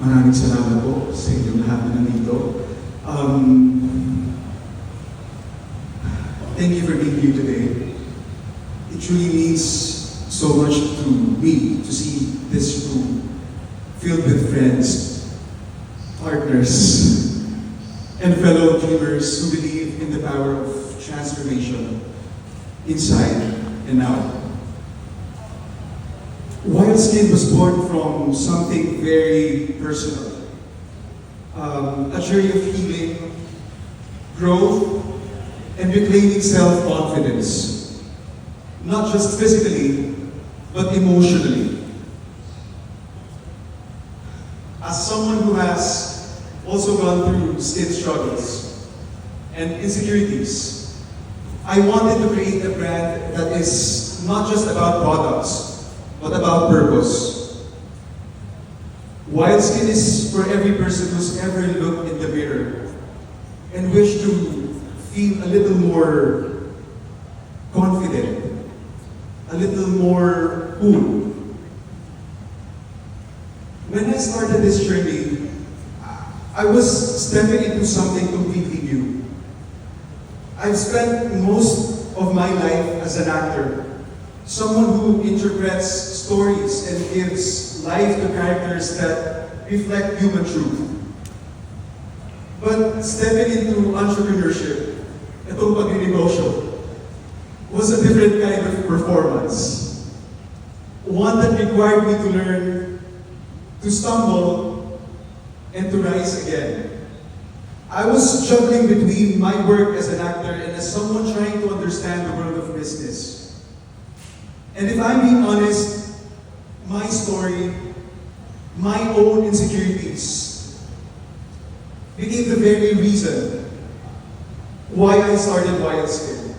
Maraming salamat po sa inyong lahat na nandito. Thank you for being here today. It truly means so much to me to see this room filled with friends, partners, and fellow dreamers who believe in the power of transformation inside and out. Wildskin was born from something very personal. A journey of healing, growth, and reclaiming self-confidence. Not just physically, but emotionally. As someone who has also gone through skin struggles and insecurities, I wanted to create a brand that is not just about products, but about purpose. Wildskin is for every person who's ever looked in the mirror and wished to feel a little more confident, a little more cool. When I started this journey, I was stepping into something completely new. I've spent most of my life as an actor, someone who interprets stories and gives life to characters that reflect human truth. But stepping into entrepreneurship, itong pagninegosyo, was a different kind of performance. One that required me to learn, to stumble, and to rise again. I was juggling between my work as an actor and as someone trying to understand the world of business. And if I'm being honest, my story, my own insecurities, became the very reason why I started Wildskin.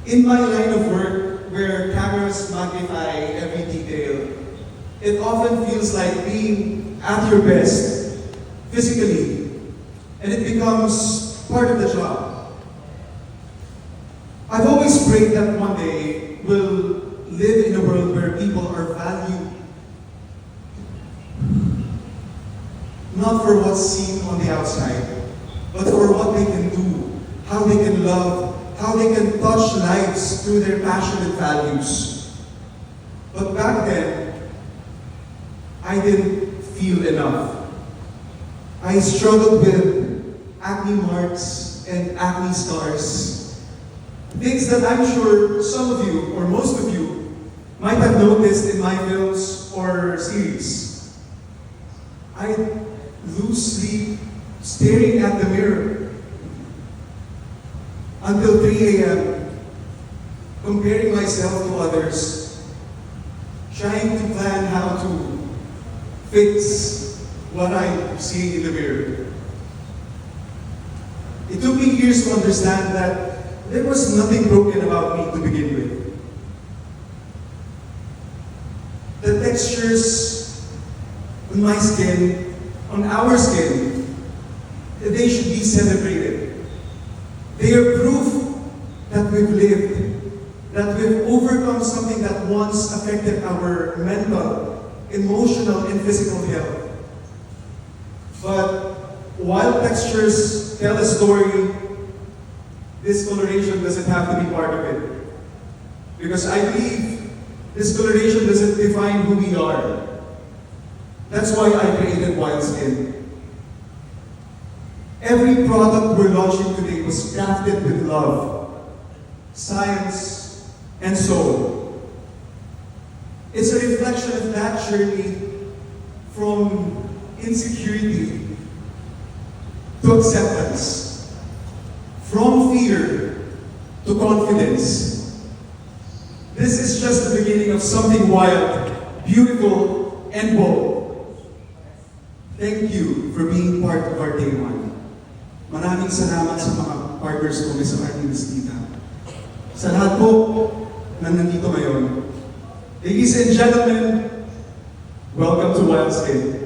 In my line of work, where cameras magnify every detail, it often feels like being at your best, physically, and it becomes part of the job. I've always prayed that one day we'll live in a world where people are valued not for what's seen on the outside, but for what they can do, how they can love, how they can touch lives through their passionate values. But back then, I didn't feel enough. I struggled with acne marks and acne scars. Things that I'm sure some of you, or most of you, might have noticed in my films or series. I lose sleep staring at the mirror until 3 a.m., comparing myself to others, trying to plan how to fix what I'm seeing in the mirror. It took me years to understand that there was nothing broken about me to begin with. The textures on my skin, on our skin, they should be celebrated. They are proof that we've lived, that we've overcome something that once affected our mental, emotional, and physical health. But while textures tell a story, discoloration doesn't have to be part of it. Because I believe discoloration doesn't define who we are. That's why I created Wildskin. Every product we're launching today was crafted with love, science, and soul. It's a reflection of that journey from insecurity to acceptance, from fear to confidence. This is just the beginning of something wild, beautiful, and bold. Thank you for being part of our day one. Maraming salamat sa mga partners ko, Ms. Artemis Tita. Sa lahat po na nandito ngayon, ladies and gentlemen, welcome to Wildskin.